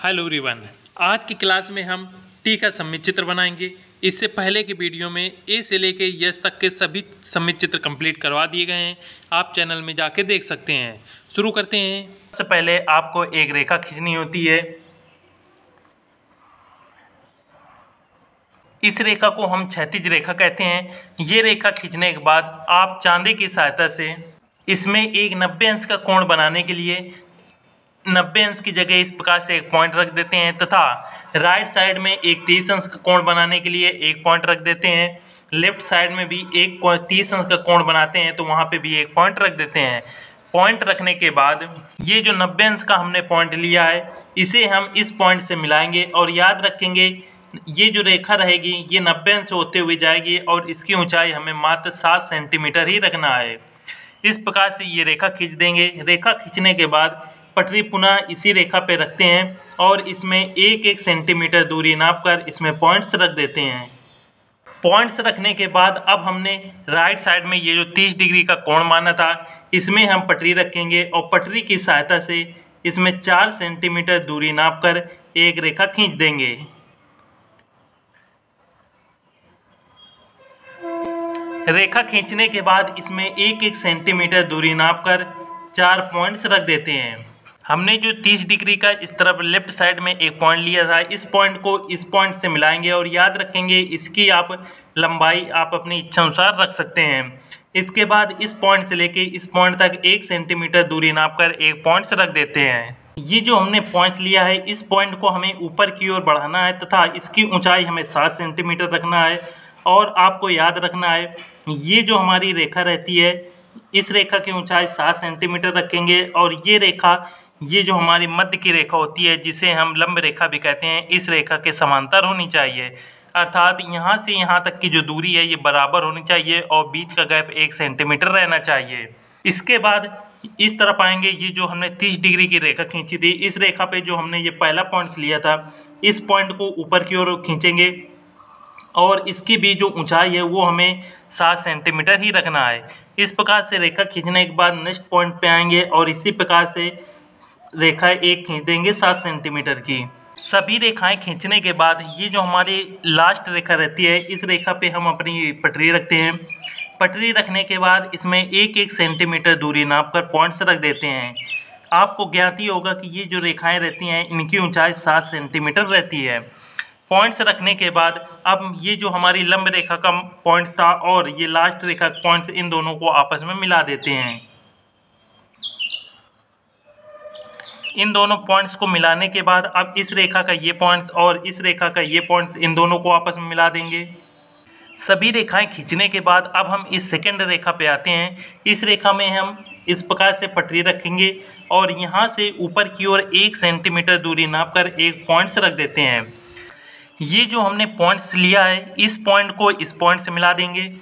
Hello everyone. आज की class में हम टी का सममित चित्र बनाएंगे। इससे पहले की वीडियो में ए से लेके यस तक के सभी सममित चित्र कंप्लीट करवा दिए गए हैं। आप चैनल में जाके देख सकते हैं। शुरू करते हैं। सबसे पहले आपको एक रेखा खींचनी होती है। इस रेखा को हम क्षैतिज रेखा कहते हैं। ये रेखा खींचने के बाद आप चांदे की सहायता से इसमें एक 90 अंश का कोण बनाने के लिए 90 अंश की जगह इस प्रकार से एक पॉइंट रख देते हैं तथा राइट साइड में एक 30 अंश का कोण बनाने के लिए एक पॉइंट रख देते हैं। लेफ्ट साइड में भी एक 30 अंश का कोण बनाते हैं तो वहाँ पे भी एक पॉइंट रख देते हैं। पॉइंट रखने के बाद ये जो 90 अंश का हमने पॉइंट लिया है इसे हम इस पॉइंट से मिलाएंगे और याद रखेंगे ये जो रेखा रहेगी ये 90 अंश होते हुए जाएगी और इसकी ऊंचाई हमें मात्र 7 सेंटीमीटर ही रखना है। इस प्रकार से ये रेखा खींच देंगे। रेखा खींचने के बाद पटरी पुनः इसी रेखा पे रखते हैं और इसमें एक एक सेंटीमीटर दूरी नापकर इसमें पॉइंट्स रख देते हैं। पॉइंट्स रखने के बाद अब हमने राइट साइड में ये जो 30 डिग्री का कोण माना था इसमें हम पटरी रखेंगे और पटरी की सहायता से इसमें 4 सेंटीमीटर दूरी नापकर एक रेखा खींच देंगे। रेखा खींचने के बाद इसमें एक एक सेंटीमीटर दूरी नापकर 4 पॉइंट्स रख देते हैं। हमने जो 30 डिग्री का इस तरफ लेफ्ट साइड में एक पॉइंट लिया था इस पॉइंट को इस पॉइंट से मिलाएंगे और याद रखेंगे इसकी आप लंबाई आप अपनी इच्छा अनुसार रख सकते हैं। इसके बाद इस पॉइंट से लेके इस पॉइंट तक 1 सेंटीमीटर दूरी नापकर एक पॉइंट्स रख देते हैं। ये जो हमने पॉइंट्स लिया है इस पॉइंट को हमें ऊपर की ओर बढ़ाना है तथा इसकी ऊंचाई हमें 7 सेंटीमीटर रखना है। और आपको याद रखना है ये जो हमारी रेखा रहती है इस रेखा की ऊंचाई 7 सेंटीमीटर रखेंगे और ये रेखा ये जो हमारी मध्य की रेखा होती है जिसे हम लंब रेखा भी कहते हैं इस रेखा के समांतर होनी चाहिए। अर्थात यहाँ से यहाँ तक की जो दूरी है ये बराबर होनी चाहिए और बीच का गैप 1 सेंटीमीटर रहना चाहिए। इसके बाद इस तरफ आएंगे। ये जो हमने 30 डिग्री की रेखा खींची थी इस रेखा पे जो हमने ये पहला पॉइंट लिया था इस पॉइंट को ऊपर की ओर खींचेंगे और इसकी भी जो ऊंचाई है वो हमें 7 सेंटीमीटर ही रखना है। इस प्रकार से रेखा खींचने के बाद नेक्स्ट पॉइंट पे आएंगे और इसी प्रकार से रेखा एक खींच देंगे 7 सेंटीमीटर की। सभी रेखाएं खींचने के बाद ये जो हमारी लास्ट रेखा रहती है इस रेखा पे हम अपनी पटरी रखते हैं। पटरी रखने के बाद इसमें एक एक सेंटीमीटर दूरी नापकर पॉइंट्स रख देते हैं। आपको ज्ञात ही होगा कि ये जो रेखाएं रहती हैं इनकी ऊंचाई 7 सेंटीमीटर रहती है। पॉइंट्स रखने के बाद अब ये जो हमारी लंब रेखा का पॉइंट था और ये लास्ट रेखा का पॉइंट्स इन दोनों को आपस में मिला देते हैं। इन दोनों पॉइंट्स को मिलाने के बाद अब इस रेखा का ये पॉइंट्स और इस रेखा का ये पॉइंट्स इन दोनों को आपस में मिला देंगे। सभी रेखाएं खींचने के बाद अब हम इस सेकंड रेखा पे आते हैं। इस रेखा में हम इस प्रकार से पटरी रखेंगे और यहाँ से ऊपर की ओर 1 सेंटीमीटर दूरी नापकर एक पॉइंट्स रख देते हैं। ये जो हमने पॉइंट्स लिया है इस पॉइंट को इस पॉइंट से मिला देंगे।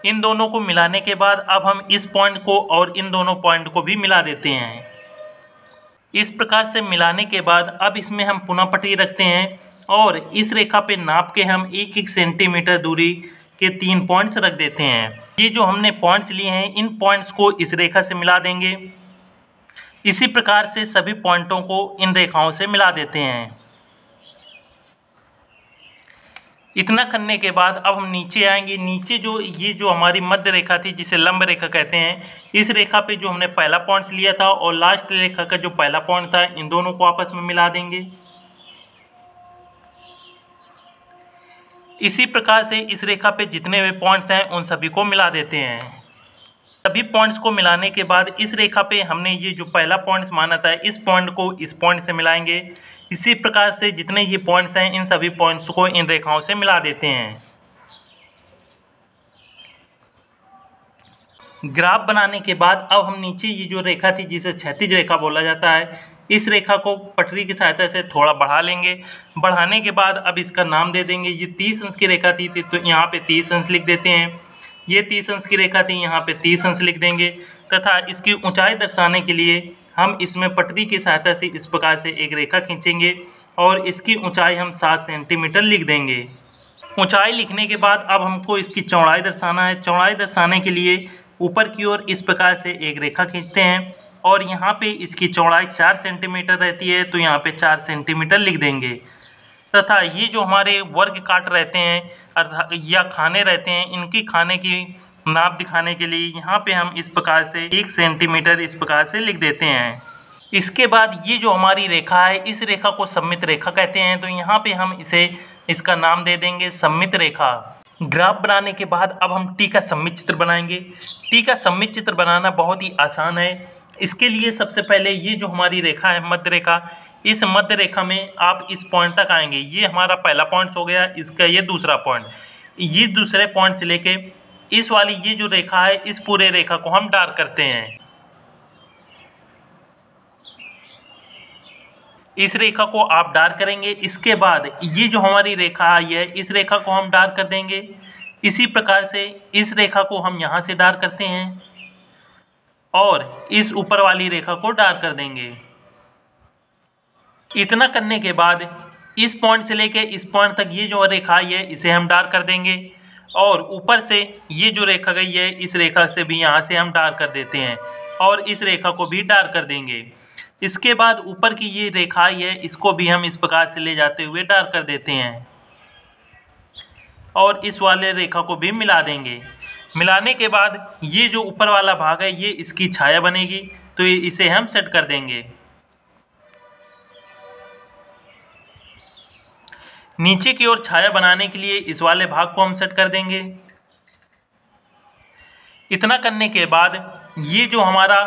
इन दोनों को मिलाने के बाद अब हम इस पॉइंट को और इन दोनों पॉइंट को भी मिला देते हैं। इस प्रकार से मिलाने के बाद अब इसमें हम पुनः पटरी रखते हैं और इस रेखा पे नाप के हम 1-1 सेंटीमीटर दूरी के 3 पॉइंट्स रख देते हैं। ये जो हमने पॉइंट्स लिए हैं इन पॉइंट्स को इस रेखा से मिला देंगे। इसी प्रकार से सभी पॉइंटों को इन रेखाओं से मिला देते हैं। इतना करने के बाद अब हम नीचे आएंगे। नीचे जो ये जो हमारी मध्य रेखा थी जिसे लंब रेखा कहते हैं इस रेखा पे जो हमने पहला पॉइंट लिया था और लास्ट रेखा का जो पहला पॉइंट था इन दोनों को आपस में मिला देंगे। इसी प्रकार से इस रेखा पे जितने भी पॉइंट्स हैं उन सभी को मिला देते हैं। सभी पॉइंट्स को मिलाने के बाद इस रेखा पे हमने ये जो पहला पॉइंट्स माना था इस पॉइंट को इस पॉइंट से मिलाएंगे। इसी प्रकार से जितने ये पॉइंट्स हैं इन सभी पॉइंट्स को इन रेखाओं से मिला देते हैं। ग्राफ बनाने के बाद अब हम नीचे ये जो रेखा थी जिसे क्षैतिज रेखा बोला जाता है इस रेखा को पटरी की सहायता से थोड़ा बढ़ा लेंगे। बढ़ाने के बाद अब इसका नाम दे देंगे। ये 30 अंश की रेखा थी तो यहाँ पे 30 अंश लिख देते हैं। ये 30 अंश की रेखा थी यहाँ पे 30 अंश लिख देंगे तथा इसकी ऊंचाई दर्शाने के लिए हम इसमें पटरी की सहायता से इस प्रकार से एक रेखा खींचेंगे और इसकी ऊंचाई हम 7 सेंटीमीटर लिख देंगे। ऊंचाई लिखने के बाद अब हमको इसकी चौड़ाई दर्शाना है। चौड़ाई दर्शाने के लिए ऊपर की ओर इस प्रकार से एक रेखा खींचते हैं और यहाँ पे इसकी चौड़ाई 4 सेंटीमीटर रहती है, तो यहाँ पे 4 सेंटीमीटर लिख देंगे। तथा ये जो हमारे वर्ग काट रहते हैं अर्थात या खाने रहते हैं, इनकी खाने की नाप दिखाने के लिए यहाँ पे हम इस प्रकार से 1 सेंटीमीटर इस प्रकार से लिख देते हैं। इसके बाद ये जो हमारी रेखा है, इस रेखा को सममित रेखा कहते हैं, तो यहाँ पे हम इसका नाम दे देंगे सममित रेखा। ग्राफ बनाने के बाद अब हम टी का सममित चित्र बनाएंगे। टी का सममित चित्र बनाना बहुत ही आसान है। इसके लिए सबसे पहले ये जो हमारी रेखा है मध्य रेखा, इस मध्य रेखा में आप इस पॉइंट तक आएंगे। ये हमारा पहला पॉइंट हो गया, इसका ये दूसरा पॉइंट। ये दूसरे पॉइंट से लेके इस वाली ये जो रेखा है, इस पूरे रेखा को हम डार्क करते हैं। इस रेखा को आप डार्क करेंगे। इसके बाद ये जो हमारी रेखा आई है, इस रेखा को हम डार्क कर देंगे। इसी प्रकार से इस रेखा को हम यहाँ से डार्क करते हैं और इस ऊपर वाली रेखा को डार्क कर देंगे। इतना करने के बाद इस पॉइंट से लेके इस पॉइंट तक ये जो रेखा आई है, इसे हम डार्क कर देंगे और ऊपर से ये जो रेखा गई है, इस रेखा से भी यहाँ से हम डार्क कर देते हैं और इस रेखा को भी डार्क कर देंगे। इसके बाद ऊपर की ये रेखा आई है, इसको भी हम इस प्रकार से ले जाते हुए डार्क कर देते हैं और इस वाले रेखा को भी मिला देंगे। मिलाने के बाद ये जो ऊपर वाला भाग है, ये इसकी छाया बनेगी, तो इसे हम सेट कर देंगे। नीचे की ओर छाया बनाने के लिए इस वाले भाग को हम सेट कर देंगे। इतना करने के बाद ये जो हमारा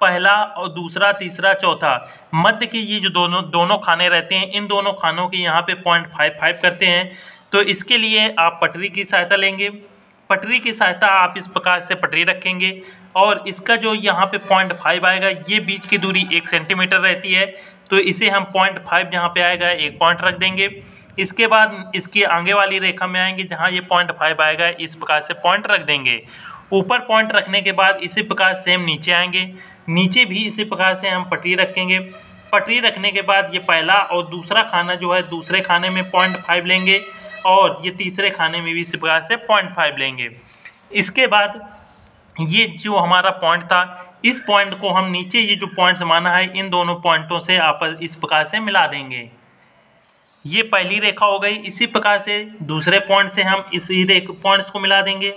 पहला और दूसरा तीसरा चौथा मध्य की ये जो दोनों खाने रहते हैं, इन दोनों खानों के यहाँ पे 0.55 करते हैं। तो इसके लिए आप पटरी की सहायता लेंगे। पटरी की सहायता आप इस प्रकार से पटरी रखेंगे और इसका जो यहाँ पे 0.5 आएगा, ये बीच की दूरी 1 सेंटीमीटर रहती है, तो इसे हम 0.5 जहाँ पे आएगा एक पॉइंट रख देंगे। इसके बाद इसकी आगे वाली रेखा में आएंगे, जहाँ ये 0.5 आएगा, इस प्रकार से पॉइंट रख देंगे। ऊपर पॉइंट रखने के बाद इसी प्रकार से हम नीचे आएंगे, नीचे भी इसी प्रकार से हम पटरी रखेंगे। पटरी रखने के बाद ये पहला और दूसरा खाना जो है, दूसरे खाने में 0.5 लेंगे और ये तीसरे खाने में भी इसी प्रकार से 0.5 लेंगे। इसके बाद ये जो हमारा पॉइंट था, इस पॉइंट को हम नीचे ये जो पॉइंट्स माना है, इन दोनों पॉइंटों से आपस इस प्रकार से मिला देंगे। ये पहली रेखा हो गई। इसी प्रकार से दूसरे पॉइंट से हम इसी पॉइंट्स को मिला देंगे।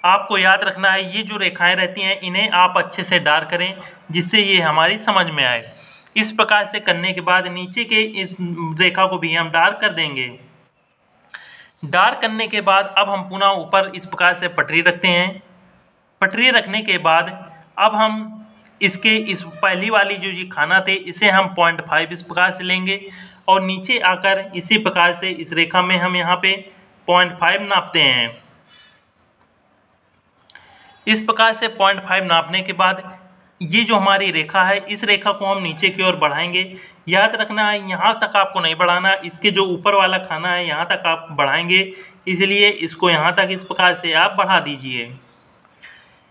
आपको याद रखना है, ये जो रेखाएं रहती हैं, इन्हें आप अच्छे से डार्क करें, जिससे ये हमारी समझ में आए। इस प्रकार से करने के बाद नीचे के इस रेखा को भी हम डार्क कर देंगे। डार्क करने के बाद अब हम पुनः ऊपर इस प्रकार से पटरी रखते हैं। पटरी रखने के बाद अब हम इसके इस पहली वाली जो ये खाना थे, इसे हम 0.5 इस प्रकार से लेंगे और नीचे आकर इसी प्रकार से इस रेखा में हम यहाँ पे 0.5 नापते हैं। इस प्रकार से 0.5 नापने के बाद ये जो हमारी रेखा है, इस रेखा को हम नीचे की ओर बढ़ाएंगे। याद रखना है, यहाँ तक आपको नहीं बढ़ाना, इसके जो ऊपर वाला खाना है यहाँ तक आप बढ़ाएंगे, इसलिए इसको यहाँ तक इस प्रकार से आप बढ़ा दीजिए।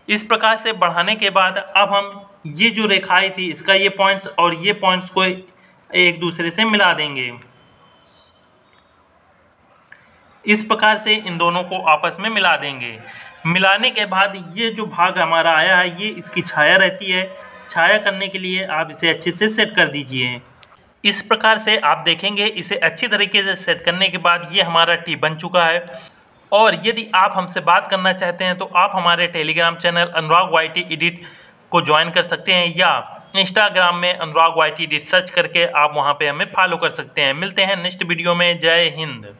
इस प्रकार से बढ़ाने के बाद अब हम ये जो रेखाएं थी, इसका ये पॉइंट्स और ये पॉइंट्स को एक दूसरे से मिला देंगे। इस प्रकार से इन दोनों को आपस में मिला देंगे। मिलाने के बाद ये जो भाग हमारा आया है, ये इसकी छाया रहती है। छाया करने के लिए आप इसे अच्छे से सेट कर दीजिए। इस प्रकार से आप देखेंगे, इसे अच्छी तरीके से सेट करने के बाद ये हमारा टी बन चुका है। और यदि आप हमसे बात करना चाहते हैं तो आप हमारे टेलीग्राम चैनल अनुराग YT एडिट को ज्वाइन कर सकते हैं या इंस्टाग्राम में अनुराग YT एडिट सर्च करके आप वहाँ पे हमें फॉलो कर सकते हैं। मिलते हैं नेक्स्ट वीडियो में। जय हिंद।